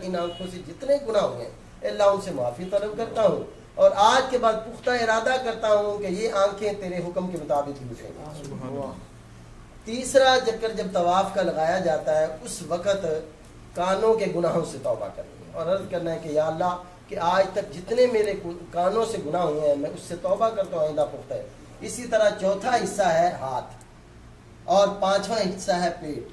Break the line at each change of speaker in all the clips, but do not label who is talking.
ان آنکھوں سے جتنے گناہ ہوئے ہیں اللہ ان سے معافی طلب کرتا ہوں، اور آج کے بعد پختہ ارادہ کرتا ہوں کہ یہ آنکھیں تیرے حکم کے مطابق ہی اٹھیں گی۔ تیسرا چکر جب طواف کا لگایا جاتا ہے اس وقت کانوں کے گناہوں سے توبہ کرنی ہے اور عرض کرنا ہے کہ یا اللہ کہ آج تک جتنے میرے کانوں سے گناہ ہوئے ہیں میں اس سے توبہ کرتا ہوں آئندہ پختہ ہے۔ اسی طرح چوتھا حصہ ہے ہاتھ، اور پانچواں حصہ ہے پیٹ،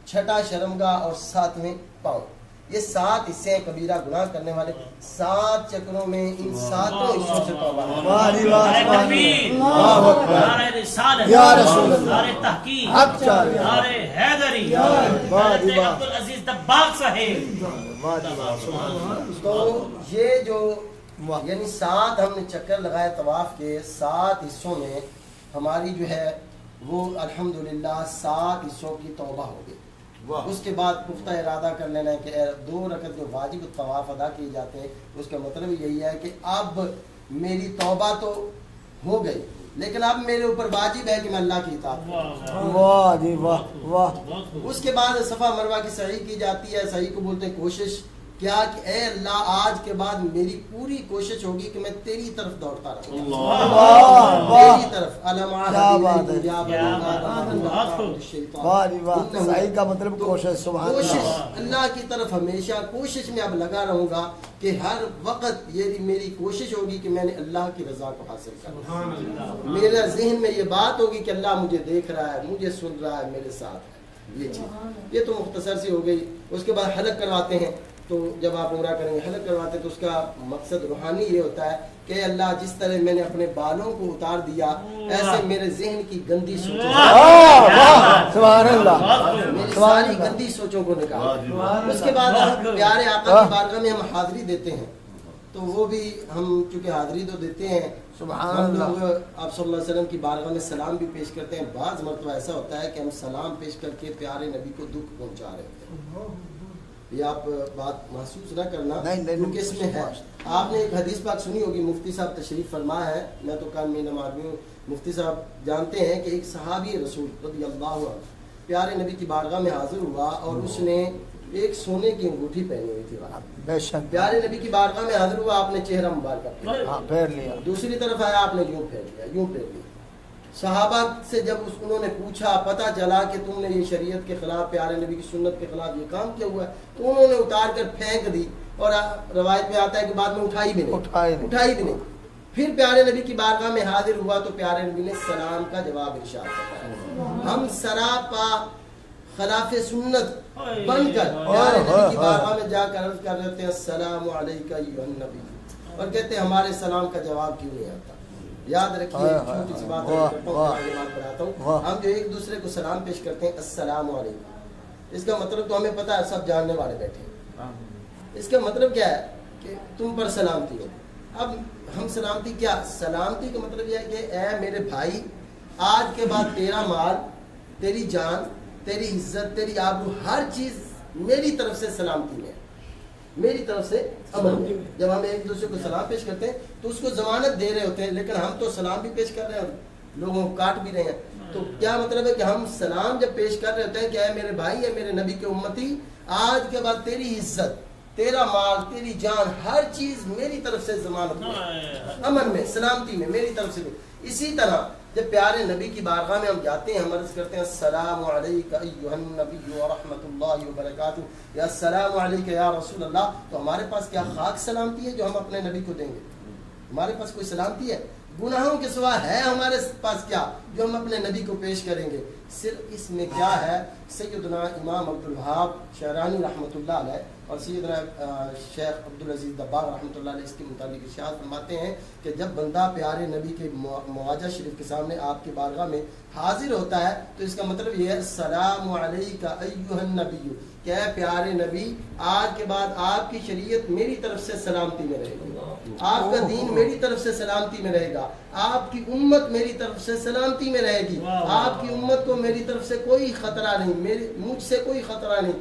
چھٹا شرمگاہ اور ساتویں پاؤں۔ یہ 7 حصے ہیں کبیرہ گناہ کرنے والے۔ 7 چکروں میں ان 7 حصوں سے توبہ ہے۔
نعرہ تکبیر، نعرہ رسالت، نعرہ تحقیق، نعرہ حیدری، حضرت عبدالعزیز دباغ صاحب۔
تو یہ جو یعنی 7 ہم نے چکر لگائے طواف کے 7 حصوں میں ہماری جو ہے وہ الحمدللہ 7 حصوں کی توبہ ہو گئی۔ اس کے بعد پختہ ارادہ کر لینا ہے کہ 2 رکعت جو واجب طواف ادا کیے جاتے ہیں اس کا مطلب یہی ہے کہ اب میری توبہ تو ہو گئی لیکن اب میرے اوپر واجب ہے کہ میں اللہ کی اطاعت کروں۔
واہ جی واہ واہ۔
اس کے بعد صفا مروہ کی سعی کی جاتی ہے۔ سعی کو بولتے ہیں کوشش، کیا کہ اے اللہ آج کے بعد میری پوری کوشش ہوگی کہ میں تیری طرف دوڑتا رہوں، تیری طرف۔
صحیح کا مطلب کوشش، سبحان
کوشش
اللہ،
اللہ کی طرف ہمیشہ کوشش میں اب لگا رہوں گا کہ ہر وقت یہ میری کوشش ہوگی کہ میں نے اللہ کی رضا کو حاصل کرنا۔ میرے ذہن میں یہ بات ہوگی کہ اللہ مجھے دیکھ رہا ہے، مجھے سن رہا ہے، میرے ساتھ ہے۔ یہ چیز یہ تو مختصر سی ہو گئی۔ اس کے بعد حلق کرواتے ہیں، تو جب آپ عمرہ کریں گے حلق کرواتے ہیں تو اس کا مقصد روحانی یہ ہوتا ہے کہ اللہ جس طرح میں نے اپنے بالوں کو اتار دیا ایسے میرے ذہن کی گندی سوچوں
سبحان اللہ،
میری ساری گندی سوچوں کو نکال۔ اس کے بعد ہم پیارے آقا کی بارگاہ میں ہم حاضری دیتے ہیں، تو وہ بھی ہم چونکہ حاضری تو دیتے ہیں، ہم لوگ آپ صلی اللہ علیہ وسلم کی بارگاہ میں سلام بھی پیش کرتے ہیں۔ بعض مرتبہ ایسا ہوتا ہے کہ ہم سلام پیش کر کے پیارے نبی کو دکھ پہنچا رہے ہوتے ہیں۔ یہ آپ بات محسوس نہ کرنا کیونکہ اس میں ہے۔ آپ نے ایک حدیث پاک سنی ہوگی، مفتی صاحب تشریف فرما ہے، میں تو کام میں آدمی ہوں، مفتی صاحب جانتے ہیں کہ ایک صحابی رسول رضی اللہ عنہ پیارے نبی کی بارگاہ میں حاضر ہوا اور اس نے ایک سونے کی انگوٹھی پہنی ہوئی تھی۔
بے شک
پیارے نبی کی بارگاہ میں حاضر ہوا، آپ نے چہرہ مبارکہ
پھیر لیا،
دوسری طرف آیا آپ نے یوں پھیر لیا، یوں پھیر لیا۔ صحابہ سے جب انہوں نے پوچھا، پتہ چلا کہ تم نے یہ شریعت کے خلاف، پیارے نبی کی سنت کے خلاف یہ کام کیا ہوا ہے، تو انہوں نے اتار کر پھینک دی، اور روایت میں آتا ہے کہ بعد میں اٹھائی بھی نہیں۔ پھر پیارے نبی کی بارگاہ میں حاضر ہوا تو پیارے نبی نے سلام کا جواب ارشاد فرمایا۔ ہم سراپا خلاف سنت بن کر پیارے نبی کی بارگاہ میں جا کر عرض کر رہتے ہیں السلام علیکہ ایھا النبی، اور کہتے ہیں ہمارے سلام کا جواب کیوں نہیں آتا۔ یاد رکھیے، چھوٹی سی بات بتاتا ہوں، ہم جو ایک دوسرے کو سلام پیش کرتے ہیں السلام علیکم، اس کا مطلب تو ہمیں پتا ہے، سب جاننے والے بیٹھے ہیں۔ اس کا مطلب کیا ہے کہ تم پر سلامتی ہو۔ اب ہم سلامتی کیا، سلامتی کا مطلب یہ ہے کہ اے میرے بھائی، آج کے بعد تیرا مال، تیری جان، تیری عزت، تیری آبرو، ہر چیز میری طرف سے سلامتی میں، میری طرف سے امن میں۔ جب ہم ایک دوسرے کو سلام پیش کرتے ہیں تو اس کو ضمانت دے رہے ہوتے ہیں، لیکن ہم تو سلام بھی پیش کر رہے ہیں، لوگوں کو کاٹ بھی رہے ہیں۔ تو کیا مطلب ہے کہ ہم سلام جب پیش کر رہے ہوتے ہیں کہ اے میرے بھائی، اے میرے نبی کے امتی، آج کے بعد تیری عزت، تیرا مال، تیری جان، ہر چیز میری طرف سے ضمانت میں، امن میں، سلامتی میں، میری طرف سے۔ اسی طرح جب پیارے نبی کی بارگاہ میں ہم جاتے ہیں، ہم عرض کرتے ہیں السلام علیکہ ایھا النبی ورحمۃ اللہ وبرکاتہ، یا السلام علیکہ یا رسول اللہ، تو ہمارے پاس کیا خاک سلامتی ہے جو ہم اپنے نبی کو دیں گے؟ ہمارے پاس کوئی سلامتی ہے؟ گناہوں کے سوا ہے ہمارے پاس کیا جو ہم اپنے نبی کو پیش کریں گے؟ صرف اس میں کیا ہے، سیدنا امام عبدالوہاب شعرانی رحمۃ اللہ علیہ اور سیدنا شیخ عبدالعزیز دباغ رحمۃ اللہ علیہ اس کے متعلق ارشاد فرماتے ہیں کہ جب بندہ پیارے نبی کے مواجہ شریف کے سامنے آپ کی بارگاہ میں حاضر ہوتا ہے تو اس کا مطلب یہ ہے السلام علیکہ ایھا النبی، کہ اے پیارے نبی، آج کے بعد آپ کی شریعت میری طرف سے سلامتی میں رہے گی، آپ کا دین میری طرف سے سلامتی میں رہے گا، آپ کی امت میری طرف سے سلامتی میں رہے گی، آپ کی امت کو میری طرف سے کوئی خطرہ نہیں، مجھ سے کوئی خطرہ نہیں،